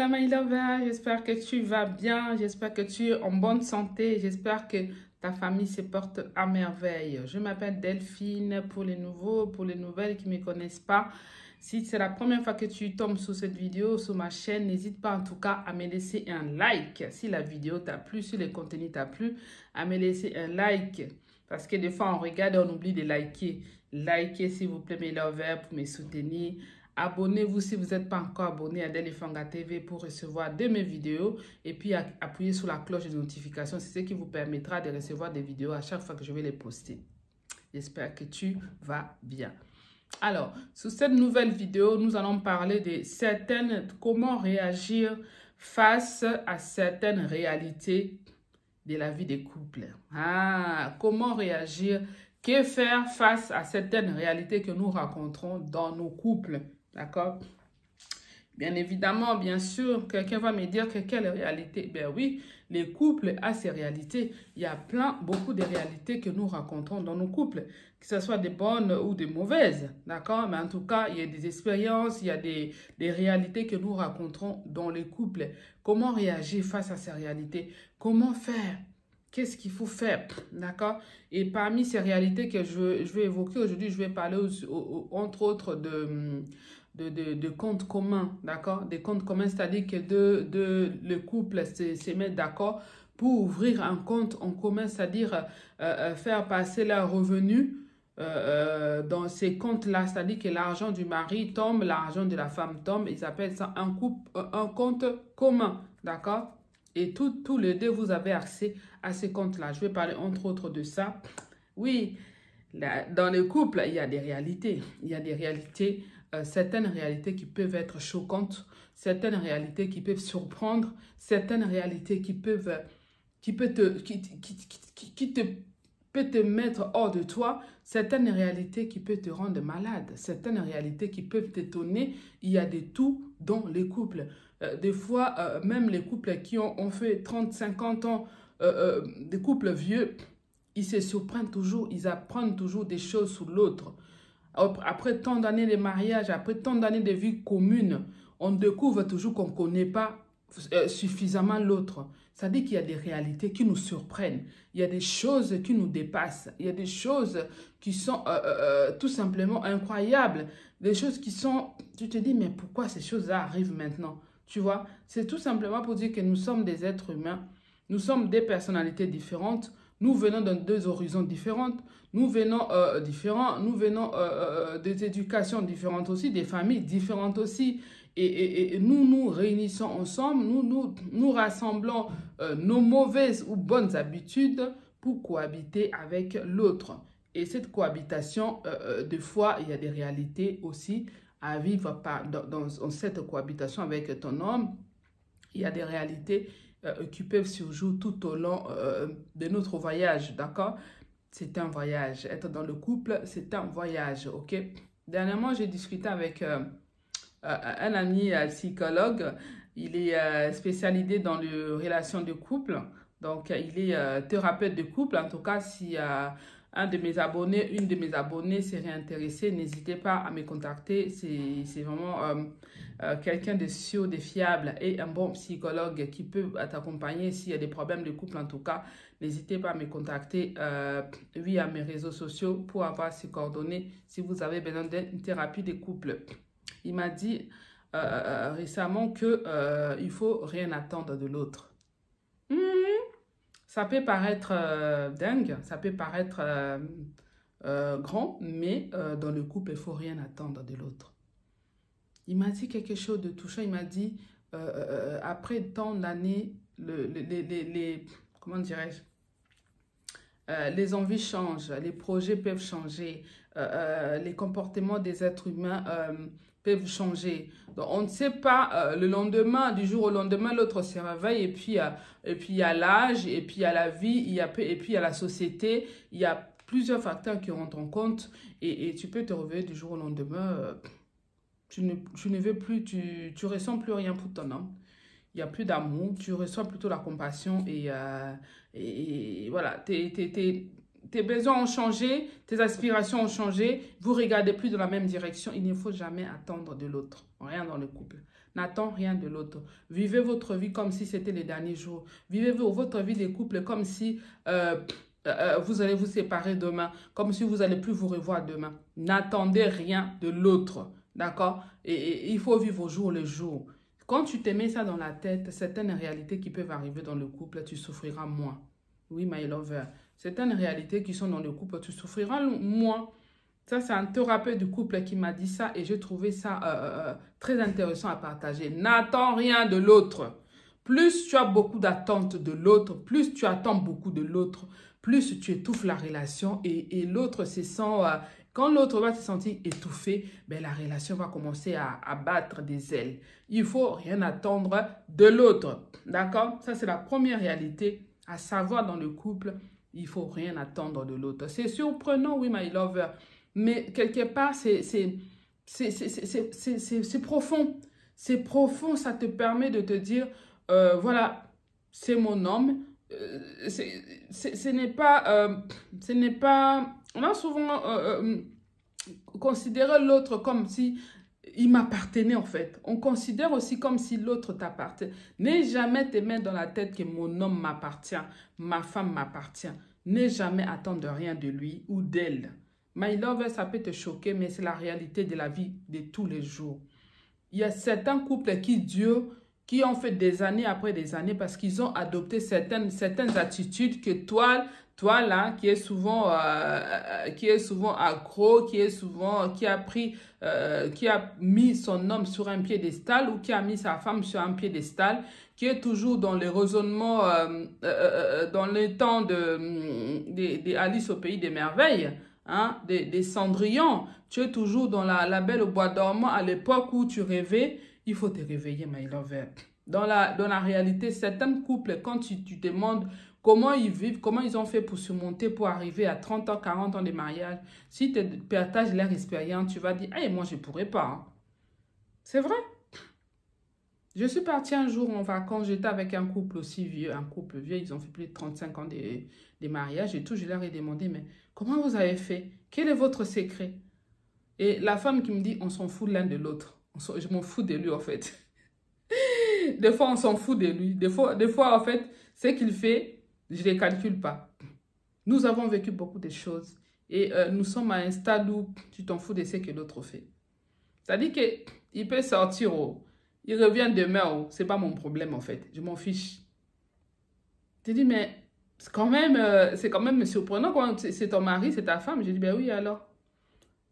Hola my lover, j'espère que tu vas bien, j'espère que tu es en bonne santé, j'espère que ta famille se porte à merveille. Je m'appelle Delphine pour les nouveaux, pour les nouvelles qui ne me connaissent pas. Si c'est la première fois que tu tombes sur cette vidéo, sur ma chaîne, n'hésite pas en tout cas à me laisser un like. Si la vidéo t'a plu, si le contenu t'a plu, à me laisser un like. Parce que des fois on regarde et on oublie de liker. Likez s'il vous plaît mes lovers pour me soutenir. Abonnez-vous si vous n'êtes pas encore abonné à Delifanga TV pour recevoir de mes vidéos. Et puis appuyez sur la cloche de notification. C'est ce qui vous permettra de recevoir des vidéos à chaque fois que je vais les poster. J'espère que tu vas bien. Alors, sur cette nouvelle vidéo, nous allons parler de comment réagir face à certaines réalités de la vie des couples. Comment réagir, que faire face à certaines réalités que nous rencontrons dans nos couples. D'accord? Bien évidemment, bien sûr, quelqu'un va me dire que quelle réalité? Ben oui, les couples ont ces réalités. Il y a beaucoup de réalités que nous rencontrons dans nos couples, que ce soit des bonnes ou des mauvaises, d'accord? Mais en tout cas, il y a des expériences, il y a des réalités que nous rencontrons dans les couples. Comment réagir face à ces réalités? Comment faire? Qu'est-ce qu'il faut faire? D'accord? Et parmi ces réalités que je vais évoquer aujourd'hui, je vais parler entre autres de comptes communs, d'accord? Des comptes communs, c'est-à-dire que le couple se met d'accord pour ouvrir un compte en commun, c'est-à-dire faire passer leurs revenus dans ces comptes-là, c'est-à-dire que l'argent du mari tombe, l'argent de la femme tombe, ils appellent ça un compte commun, d'accord? Et tous les deux, vous avez accès à ces comptes-là. Je vais parler entre autres de ça. Oui, dans le couple, il y a des réalités. Il y a des réalités, certaines réalités qui peuvent être choquantes, certaines réalités qui peuvent surprendre, certaines réalités qui peuvent, peut te mettre hors de toi, certaines réalités qui peuvent te rendre malade, certaines réalités qui peuvent t'étonner. Il y a de tout dans les couples. Des fois, même les couples qui ont fait 30, 50 ans, des couples vieux, ils se surprennent toujours, ils apprennent toujours des choses sur l'autre. Après tant d'années de mariage, après tant d'années de vie commune, on découvre toujours qu'on ne connaît pas suffisamment l'autre. C'est-à-dire qu'il y a des réalités qui nous surprennent. Il y a des choses qui nous dépassent. Il y a des choses qui sont tout simplement incroyables. Des choses qui sont... Tu te dis, mais pourquoi ces choses-là arrivent maintenant? Tu vois, c'est tout simplement pour dire que nous sommes des êtres humains. Nous sommes des personnalités différentes. Nous venons de deux horizons différentes. Nous venons des éducations différentes aussi, des familles différentes aussi. Et nous nous réunissons ensemble, nous rassemblons nos mauvaises ou bonnes habitudes pour cohabiter avec l'autre. Et cette cohabitation, des fois, il y a des réalités aussi à vivre dans cette cohabitation avec ton homme. Il y a des réalités qui peuvent surjouer tout au long de notre voyage, d'accord? C'est un voyage. Être dans le couple, c'est un voyage, ok? Dernièrement, j'ai discuté avec un ami psychologue. Il est spécialisé dans les relations de couple. Donc, il est thérapeute de couple. En tout cas, si une de mes abonnées serait intéressée, n'hésitez pas à me contacter. C'est vraiment quelqu'un de sûr, de fiable et un bon psychologue qui peut t'accompagner s'il y a des problèmes de couple. En tout cas, n'hésitez pas à me contacter via mes réseaux sociaux pour avoir ses coordonnées si vous avez besoin d'une thérapie de couple. Il m'a dit récemment qu'il ne faut rien attendre de l'autre. Ça peut paraître dingue, ça peut paraître grand, mais dans le couple, il ne faut rien attendre de l'autre. Il m'a dit quelque chose de touchant. Il m'a dit, après tant d'années, comment dirais-je, les envies changent, les projets peuvent changer, les comportements des êtres humains peuvent changer. Donc, on ne sait pas le lendemain, du jour au lendemain, l'autre se réveille et puis il y a l'âge, et puis il y a la vie, et puis il y a la société. Il y a plusieurs facteurs qui rentrent en compte et tu peux te réveiller du jour au lendemain. Tu ne veux plus, tu ressens plus rien pour ton homme. Il n'y a plus d'amour, tu reçois plutôt la compassion et voilà, tes besoins ont changé, tes aspirations ont changé, vous ne regardez plus dans la même direction. Il ne faut jamais attendre de l'autre, rien dans le couple. N'attends rien de l'autre. Vivez votre vie comme si c'était les derniers jours. Vivez votre vie de couple comme si vous allez vous séparer demain, comme si vous n'allez plus vous revoir demain. N'attendez rien de l'autre, d'accord? Et il faut vivre au jour le jour. Quand tu te mets ça dans la tête, certaines réalités qui peuvent arriver dans le couple, tu souffriras moins. Oui, my lover. Certaines réalités qui sont dans le couple, tu souffriras moins. Ça, c'est un thérapeute du couple qui m'a dit ça et j'ai trouvé ça très intéressant à partager. N'attends rien de l'autre. Plus tu as beaucoup d'attentes de l'autre, plus tu attends beaucoup de l'autre, plus tu étouffes la relation et l'autre se sent... quand l'autre va se sentir étouffé, ben, la relation va commencer à battre des ailes. Il ne faut rien attendre de l'autre. D'accord? Ça, c'est la première réalité à savoir dans le couple. Il ne faut rien attendre de l'autre. C'est surprenant, oui, my lover. Mais quelque part, c'est profond. C'est profond, ça te permet de te dire, voilà, c'est mon homme. Ce n'est pas... On a souvent considéré l'autre comme si il m'appartenait en fait. On considère aussi comme si l'autre t'appartient. N'aie jamais te mettre dans la tête que mon homme m'appartient, ma femme m'appartient. N'aie jamais attendre de rien de lui ou d'elle. My lover, ça peut te choquer, mais c'est la réalité de la vie de tous les jours. Il y a certains couples qui durent, qui ont fait des années après des années parce qu'ils ont adopté certaines attitudes que toi là, qui est souvent accro, qui a mis son homme sur un piédestal ou qui a mis sa femme sur un piédestal, qui est toujours dans les raisonnements, dans les temps de Alice au pays des merveilles, hein, des Cendrillon. Tu es toujours dans la Belle au bois dormant à l'époque où tu rêvais. Il faut te réveiller, my lover. Dans la réalité, certains couples, quand tu te demandes comment ils vivent, comment ils ont fait pour surmonter, pour arriver à 30 ans, 40 ans de mariage, si tu partages leur expérience, tu vas dire, hey, moi, je ne pourrais pas. Hein. C'est vrai. Je suis partie un jour en vacances, j'étais avec un couple aussi vieux, ils ont fait plus de 35 ans de mariage et tout. Je leur ai demandé, mais comment vous avez fait? Quel est votre secret? Et la femme qui me dit, on s'en fout l'un de l'autre. Je m'en fous de lui, en fait. Des fois, on s'en fout de lui. Des fois, en fait, ce qu'il fait, je ne les calcule pas. Nous avons vécu beaucoup de choses. Et nous sommes à un stade où tu t'en fous de ce que l'autre fait. C'est-à-dire qu'il peut sortir, oh, il revient demain, oh, ce n'est pas mon problème, en fait. Je m'en fiche. Tu dis, mais c'est quand même surprenant quand c'est ton mari, c'est ta femme. Je dis, ben oui, alors.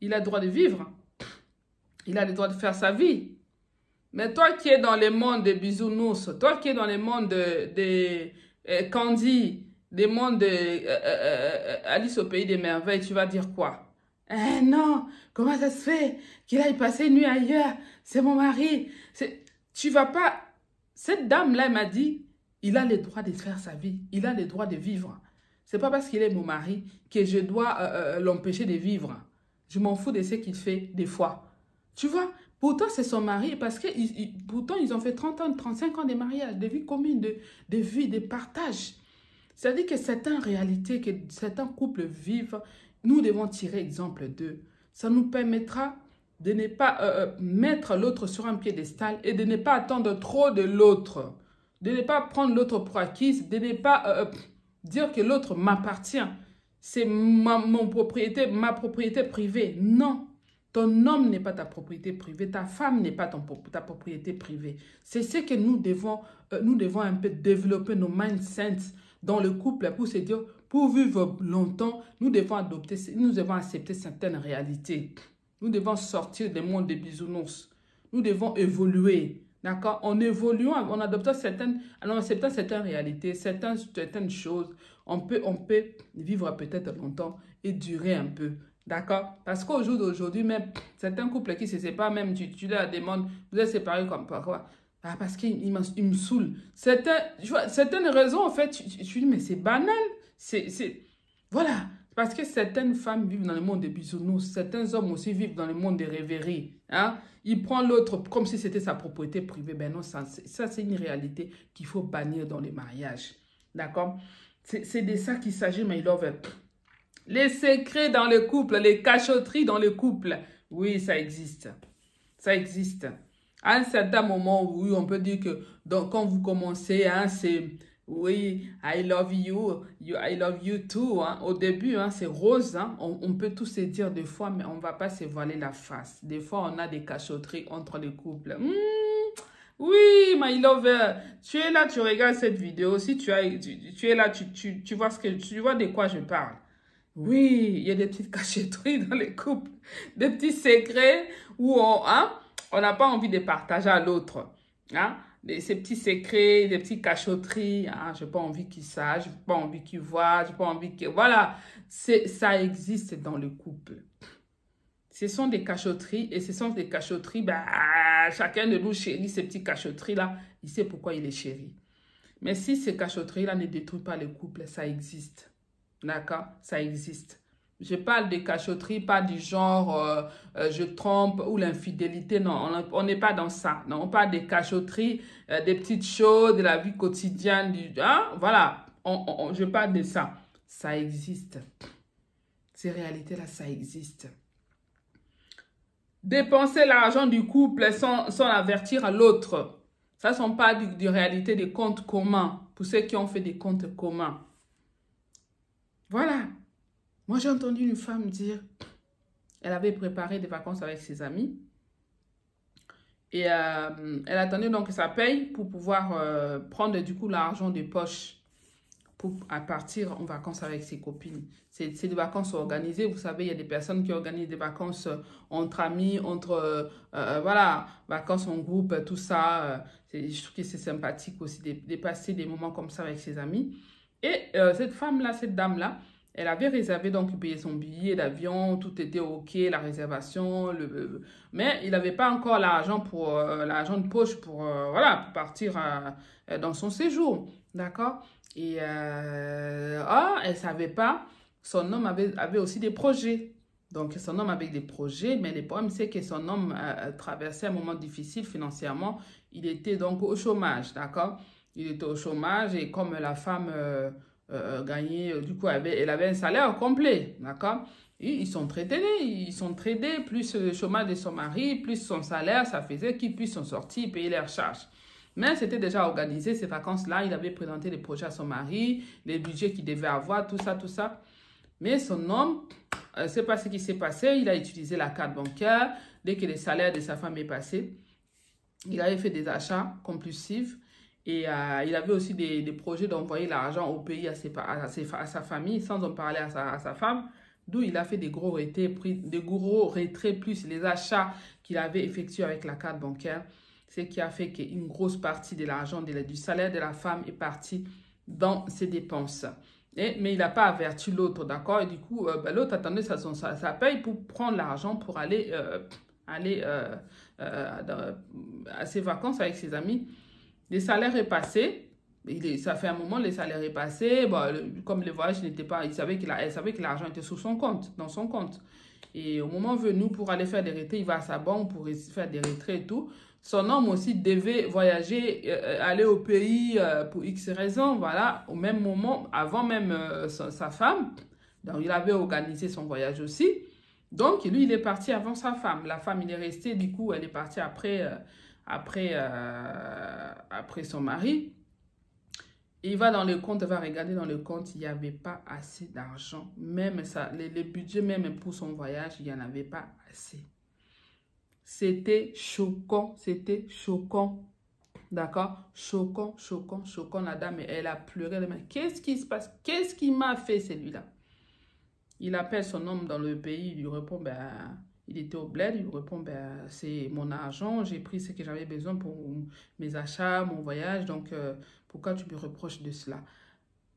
Il a le droit de vivre. Il a le droit de faire sa vie. Mais toi qui es dans le monde des bisounours, toi qui es dans le monde de Candy, des mondes de Alice au pays des merveilles, tu vas dire quoi? Eh non, comment ça se fait qu'il aille passer une nuit ailleurs? C'est mon mari. Tu vas pas... Cette dame-là m'a dit, il a le droit de faire sa vie. Il a le droit de vivre. C'est pas parce qu'il est mon mari que je dois l'empêcher de vivre. Je m'en fous de ce qu'il fait des fois. Tu vois, pourtant c'est son mari parce que pourtant ils ont fait 30 ans, 35 ans de mariage, de vie commune, de vie, de partage. C'est-à-dire que certaines réalités que certains couples vivent, nous devons tirer exemple d'eux. Ça nous permettra de ne pas mettre l'autre sur un piédestal et de ne pas attendre trop de l'autre. De ne pas prendre l'autre pour acquise, de ne pas dire que l'autre m'appartient. C'est ma propriété privée. Non, ton homme n'est pas ta propriété privée, ta femme n'est pas ta propriété privée. C'est ce que nous devons un peu développer nos mindsets dans le couple pour se dire, pour vivre longtemps, nous devons accepter certaines réalités. Nous devons sortir du monde des bisounours. Nous devons évoluer. D'accord? En évoluant, en adoptant en acceptant certaines réalités, certaines choses, on peut vivre peut-être longtemps et durer un peu. D'accord? Parce qu'au jour d'aujourd'hui, même certains couples qui se séparent, même tu leur demandes, vous êtes séparés comme pourquoi? Ah, parce qu'il me saoule. Certaines raisons, en fait, tu dis, mais c'est banal. Voilà. Parce que certaines femmes vivent dans le monde des bisounours, certains hommes aussi vivent dans le monde des rêveries. Hein? Il prend l'autre comme si c'était sa propriété privée. Ben non, ça c'est une réalité qu'il faut bannir dans les mariages. D'accord? C'est de ça qu'il s'agit, my lover. Les secrets dans le couple, les cachotteries dans le couple. Oui, ça existe. Ça existe. À un certain moment, oui, on peut dire que donc, quand vous commencez, hein, c'est oui, I love you, I love you too. Hein. Au début, hein, c'est rose. Hein. On peut tout se dire des fois, mais on ne va pas se voiler la face. Des fois, on a des cachotteries entre les couples. Oui, my lover, tu es là, tu regardes cette vidéo. Si tu es là, tu vois tu vois de quoi je parle. Oui, il y a des petites cachotteries dans les couples, des petits secrets où on n'a pas envie de partager à l'autre. Hein? Ces petits secrets, des petites cachotteries, hein? Je n'ai pas envie qu'ils sachent, je n'ai pas envie qu'ils voient, je n'ai pas envie que... Voilà, ça existe dans le couple. Ce sont des cachotteries et ce sont des cachotteries, bah, chacun de nous chérit ces petites cachotteries-là, il sait pourquoi il est chéri. Mais si ces cachotteries-là ne détruisent pas le couple, ça existe. D'accord? Ça existe. Je parle des cachotteries, pas du genre je trompe ou l'infidélité. Non, on n'est pas dans ça. Non, on parle des cachotteries, des petites choses de la vie quotidienne. Hein? Voilà, je parle de ça. Ça existe. Ces réalités-là, ça existe. Dépenser l'argent du couple sans avertir à l'autre. Ça ne sont pas de réalité des comptes communs. Pour ceux qui ont fait des comptes communs. Voilà. Moi, j'ai entendu une femme dire, elle avait préparé des vacances avec ses amis. Et elle attendait donc que ça paye pour pouvoir prendre du coup l'argent de poche pour partir en vacances avec ses copines. C'est des vacances organisées. Vous savez, il y a des personnes qui organisent des vacances entre amis, voilà, vacances en groupe, tout ça. Je trouve que c'est sympathique aussi de passer des moments comme ça avec ses amis. Et cette femme-là, cette dame-là, elle avait réservé, donc payé son billet d'avion, tout était OK, la réservation, mais il n'avait pas encore l'argent l'argent de poche voilà, pour partir dans son séjour, d'accord? Et elle ne savait pas, son homme avait aussi des projets. Donc, son homme avait des projets, mais le problème, c'est que son homme traversait un moment difficile financièrement. Il était donc au chômage, d'accord? Il était au chômage et comme la femme gagnait, du coup, elle avait un salaire complet, d'accord? Et ils sont traités, plus le chômage de son mari, plus son salaire, ça faisait qu'ils puissent s'en sortir, payer leurs charges. Mais c'était déjà organisé, ces vacances-là, il avait présenté les projets à son mari, les budgets qu'il devait avoir, tout ça, tout ça. Mais son homme, je ne sait pas ce qui s'est passé, il a utilisé la carte bancaire. Dès que le salaire de sa femme est passé, il avait fait des achats compulsifs. Et il avait aussi des projets d'envoyer l'argent au pays à sa famille, sans en parler à sa femme. D'où il a fait des gros retraits, plus les achats qu'il avait effectués avec la carte bancaire. Ce qui a fait qu'une grosse partie de l'argent du salaire de la femme est partie dans ses dépenses. Mais il n'a pas averti l'autre, d'accord? Et du coup, l'autre attendait sa paye pour prendre l'argent pour aller à ses vacances avec ses amis. Le salaire est passé. Ça fait un moment, le salaire est passé. Bon, comme le voyage n'était pas... Elle savait que l'argent était sur son compte, dans son compte. Et au moment venu, pour aller faire des retraits, il va à sa banque pour faire des retraits et tout. Son homme aussi devait voyager, aller au pays pour X raisons, voilà, au même moment, avant même sa femme. Donc, il avait organisé son voyage aussi. Donc, lui, il est parti avant sa femme. La femme, il est resté, du coup, elle est partie après son mari. Il va dans le compte, il va regarder dans le compte, il n'y avait pas assez d'argent. Même ça, les budgets, même pour son voyage, il n'y en avait pas assez. C'était choquant, d'accord? Choquant, la dame, elle a pleuré. Qu'est-ce qui se passe? Qu'est-ce qui m'a fait celui-là? Il appelle son homme dans le pays, il lui répond, il était au bled, il lui répond, c'est mon argent, j'ai pris ce que j'avais besoin pour mes achats, mon voyage, donc pourquoi tu me reproches de cela?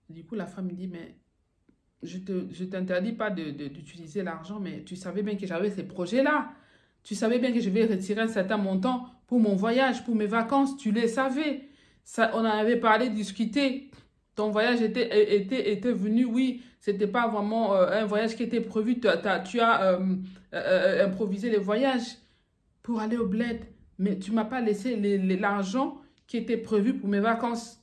Du coup, la femme dit, mais je t'interdis pas d'utiliser l'argent, mais tu savais bien que j'avais ces projets-là. Tu savais bien que je vais retirer un certain montant pour mon voyage, pour mes vacances. Tu le savais. Ça, on en avait parlé, discuté. Ton voyage était venu, oui. Ce n'était pas vraiment un voyage qui était prévu. Tu as improvisé le voyage pour aller au bled. Mais tu ne m'as pas laissé l'argent qui était prévu pour mes vacances.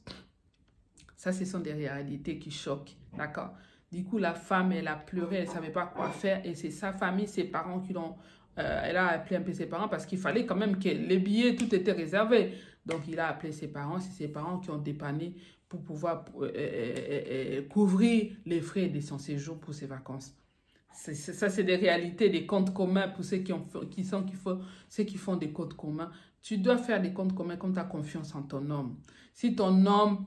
Ça, ce sont des réalités qui choquent. D'accord? Du coup, la femme, elle a pleuré, elle ne savait pas quoi faire. Et c'est sa famille, ses parents qui l'ont... elle a appelé un peu ses parents parce qu'il fallait quand même que les billets, tout était réservé. Donc, il a appelé ses parents. C'est ses parents qui ont dépanné pour pouvoir couvrir les frais de son séjour pour ses vacances. Ça, c'est des réalités, des comptes communs pour ceux ceux qui font des comptes communs. Tu dois faire des comptes communs quand tu as confiance en ton homme. Si ton homme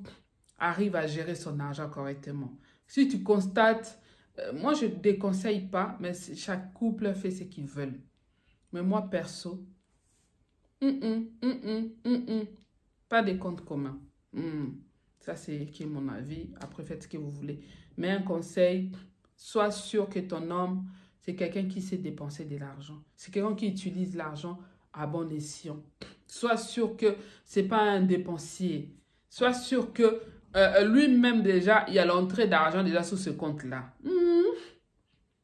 arrive à gérer son argent correctement. Si tu constates, moi je ne déconseille pas, mais chaque couple fait ce qu'ils veulent. Mais moi perso, pas des comptes communs. Ça c'est qui est mon avis. Après faites ce que vous voulez. Mais un conseil, sois sûr que ton homme, c'est quelqu'un qui sait dépenser de l'argent. C'est quelqu'un qui utilise l'argent à bon escient. Sois sûr que ce n'est pas un dépensier. Sois sûr que lui-même déjà, il y a l'entrée d'argent déjà sur ce compte-là.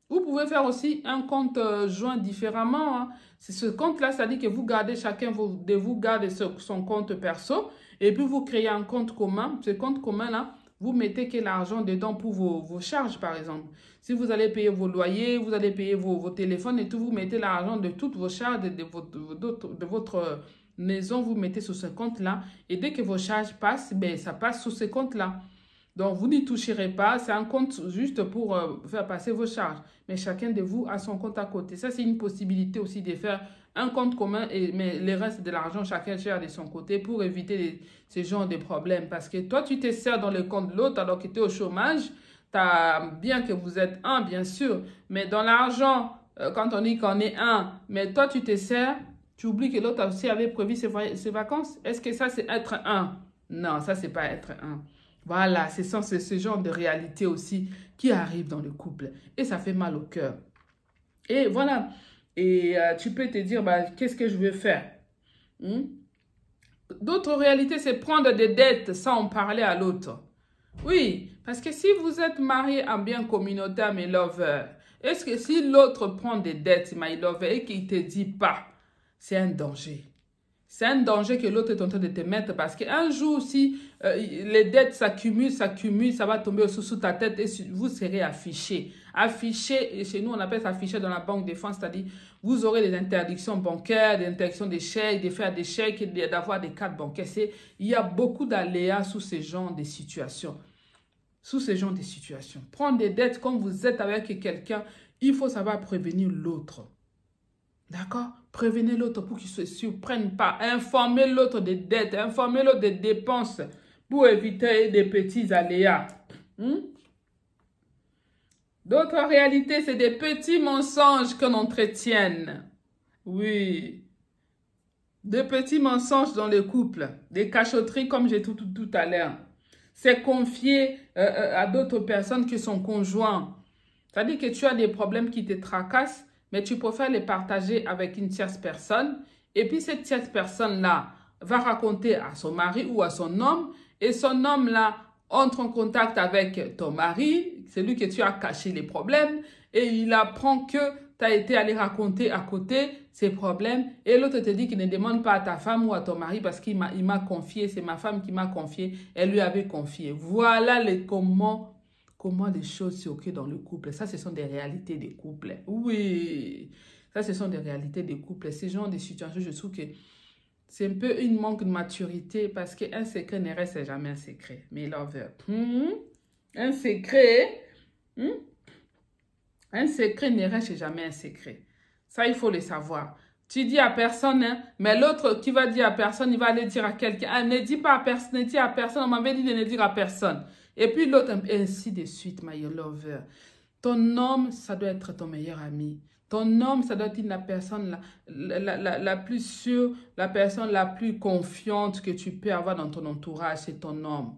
Vous pouvez faire aussi un compte joint différemment. Hein. C'est ce compte-là, c'est-à-dire que vous gardez chacun de vous garde son compte perso et puis vous créez un compte commun. Ce compte commun-là, vous mettez que l'argent dedans pour vos charges, par exemple. Si vous allez payer vos loyers, vous allez payer vos téléphones et tout, vous mettez l'argent de toutes vos charges de votre maison, vous mettez sur ce compte-là. Et dès que vos charges passent, ben, ça passe sur ce compte-là. Donc, vous n'y toucherez pas. C'est un compte juste pour faire passer vos charges. Mais chacun de vous a son compte à côté. Ça, c'est une possibilité aussi de faire un compte commun, mais le reste de l'argent, chacun gère de son côté pour éviter ce genre de problèmes. Parce que toi, tu te sers dans le compte de l'autre alors que tu es au chômage. Bien que vous êtes un, bien sûr. Mais dans l'argent, quand on dit qu'on est un, mais toi, tu te sers, tu oublies que l'autre aussi avait prévu ses vacances. Est-ce que ça, c'est être un? Non, ça, c'est pas être un. Voilà, c'est ce genre de réalité aussi qui arrive dans le couple. Et ça fait mal au cœur. Et voilà. Et tu peux te dire, bah, qu'est-ce que je veux faire? D'autres réalités, c'est prendre des dettes sans en parler à l'autre. Oui, parce que si vous êtes marié en bien communautaire, my lover, est-ce que si l'autre prend des dettes, my lover, et qu'il ne te dit pas, c'est un danger. C'est un danger que l'autre est en train de te mettre parce qu'un jour, si les dettes s'accumulent, ça va tomber sous ta tête et vous serez affiché. Affiché, et chez nous, on appelle ça affiché dans la Banque de France, c'est-à-dire vous aurez des interdictions bancaires, des interdictions des chèques, de faire des chèques, d'avoir des cartes bancaires. Il y a beaucoup d'aléas sous ces genres de situations. Prendre des dettes quand vous êtes avec quelqu'un, il faut savoir prévenir l'autre. D'accord? Prévenez l'autre pour qu'il ne se surprenne pas. Informez l'autre des dettes. Informez l'autre des dépenses pour éviter des petits aléas. D'autres réalités, c'est des petits mensonges qu'on entretienne. Oui. Des petits mensonges dans le couple. Des cachotteries comme j'ai tout à l'heure. C'est confier à d'autres personnes que son conjoint. C'est-à-dire que tu as des problèmes qui te tracassent, mais tu préfères les partager avec une tierce personne. Et puis cette tierce personne-là va raconter à son mari ou à son homme. Et son homme-là entre en contact avec ton mari, celui que tu as caché les problèmes. Et il apprend que tu as été allé raconter à côté ses problèmes. Et l'autre te dit qu'il ne demande pas à ta femme ou à ton mari parce qu'il m'a confié. C'est ma femme qui m'a confié. Elle lui avait confié. Voilà comment les choses se occurrent dans le couple. Ça, ce sont des réalités des couples. Oui, ça, ce sont des réalités des couples. Ces genres de situations, je trouve que c'est un peu une manque de maturité parce qu'un secret ne reste jamais un secret. Mais lover, un secret ne reste jamais un secret. Ça, il faut le savoir. Tu dis à personne, hein, mais l'autre qui va dire à personne, il va aller dire à quelqu'un. Ah, ne dis pas à personne, ne dis à personne. On m'avait dit de ne dire à personne. Et puis l'autre, ainsi de suite, my lover. Ton homme, ça doit être ton meilleur ami. Ton homme, ça doit être la personne la plus sûre, la personne la plus confiante que tu peux avoir dans ton entourage, c'est ton homme.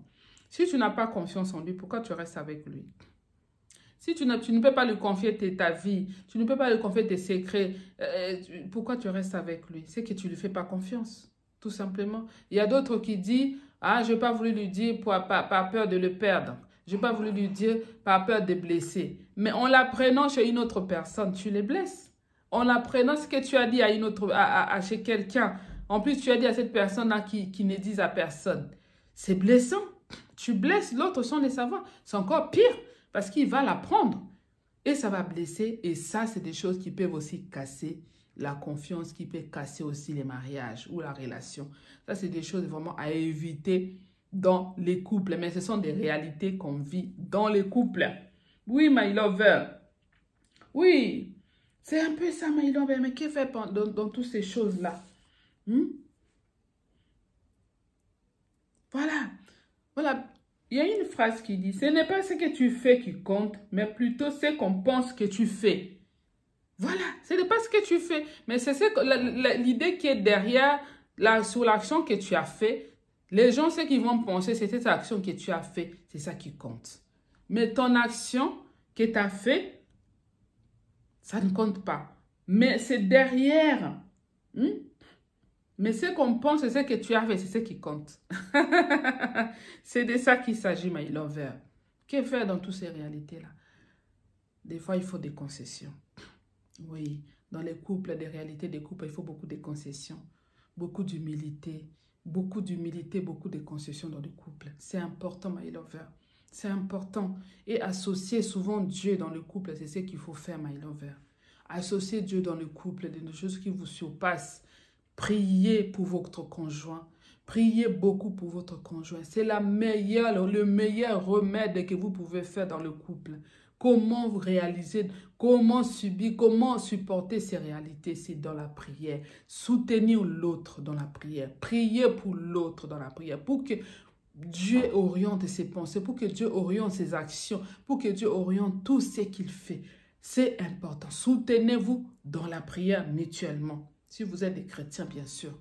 Si tu n'as pas confiance en lui, pourquoi tu restes avec lui? Si tu ne peux pas lui confier ta vie, tu ne peux pas lui confier tes secrets, pourquoi tu restes avec lui? C'est que tu ne lui fais pas confiance, tout simplement. Il y a d'autres qui disent, ah, je n'ai pas voulu lui dire par peur de le perdre. Je n'ai pas voulu lui dire par peur de blesser. Mais en l'apprenant chez une autre personne, tu les blesses. En l'apprenant ce que tu as dit chez quelqu'un, en plus tu as dit à cette personne-là qui ne dise à personne. C'est blessant. Tu blesses l'autre sans le savoir. C'est encore pire. Parce qu'il va la prendre. Et ça va blesser. Et ça, c'est des choses qui peuvent aussi casser la confiance, qui peut casser aussi les mariages ou la relation. Ça, c'est des choses vraiment à éviter dans les couples. Mais ce sont des réalités qu'on vit dans les couples. Oui, my lover. Oui, c'est un peu ça, my lover. Mais qu'est-ce fait dans toutes ces choses-là? Voilà. Voilà. Il y a une phrase qui dit, ce n'est pas ce que tu fais qui compte, mais plutôt ce qu'on pense que tu fais. Voilà, ce n'est pas ce que tu fais, mais c'est l'idée qui est derrière, sur l'action que tu as fait. Les gens, ce qu'ils vont penser, c'est cette action que tu as fait, c'est ça qui compte. Mais ton action que tu as fait, ça ne compte pas. Mais c'est derrière. Mais ce qu'on pense, c'est ce que tu as fait, c'est ce qui compte. C'est de ça qu'il s'agit, my lover. Que faire dans toutes ces réalités-là? Des fois, il faut des concessions. Oui, dans les couples, des réalités des couples, il faut beaucoup de concessions. Beaucoup d'humilité, beaucoup de concessions dans le couple. C'est important, my lover. C'est important. Et associer souvent Dieu dans le couple, c'est ce qu'il faut faire, my lover. Associer Dieu dans le couple, des choses qui vous surpassent. Priez pour votre conjoint. Priez beaucoup pour votre conjoint. C'est le meilleur remède que vous pouvez faire dans le couple. Comment vous réaliser, comment subir, comment supporter ces réalités, c'est dans la prière. Soutenir l'autre dans la prière. Priez pour l'autre dans la prière. Pour que Dieu oriente ses pensées, pour que Dieu oriente ses actions, pour que Dieu oriente tout ce qu'il fait. C'est important. Soutenez-vous dans la prière mutuellement. Si vous êtes des chrétiens, bien sûr.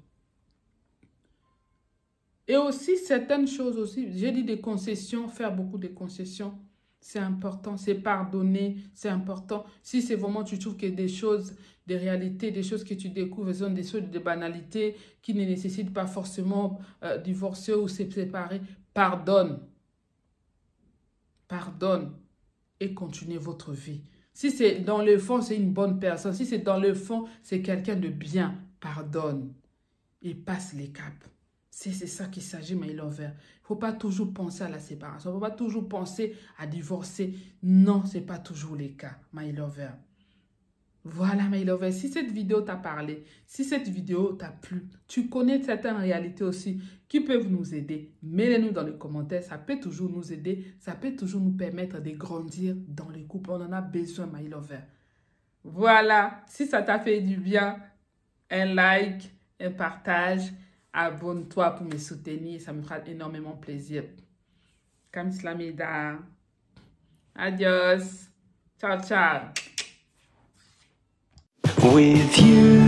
Et aussi, certaines choses aussi, j'ai dit des concessions, faire beaucoup de concessions, c'est important, c'est pardonner, c'est important. Si c'est vraiment, tu trouves que des choses, des réalités, des choses que tu découvres sont des choses de banalité qui ne nécessitent pas forcément divorcer ou se séparer, pardonne. Pardonne et continuez votre vie. Si c'est dans le fond, c'est une bonne personne. Si c'est dans le fond, c'est quelqu'un de bien. Pardonne. Et passe les caps. C'est ça qu'il s'agit, my lover. Il ne faut pas toujours penser à la séparation. Il ne faut pas toujours penser à divorcer. Non, ce n'est pas toujours le cas, my lover. Voilà, my lover. Si cette vidéo t'a parlé, si cette vidéo t'a plu, tu connais certaines réalités aussi qui peuvent nous aider. Mets-les-nous dans les commentaires. Ça peut toujours nous aider. Ça peut toujours nous permettre de grandir dans les couples. On en a besoin, my lover. Voilà. Si ça t'a fait du bien, un like, un partage. Abonne-toi pour me soutenir. Ça me fera énormément plaisir. Kamslamida. Adios. Ciao, ciao. With you,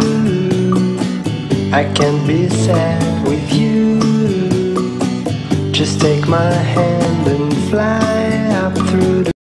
I can't be sad with you. Just take my hand and fly up through the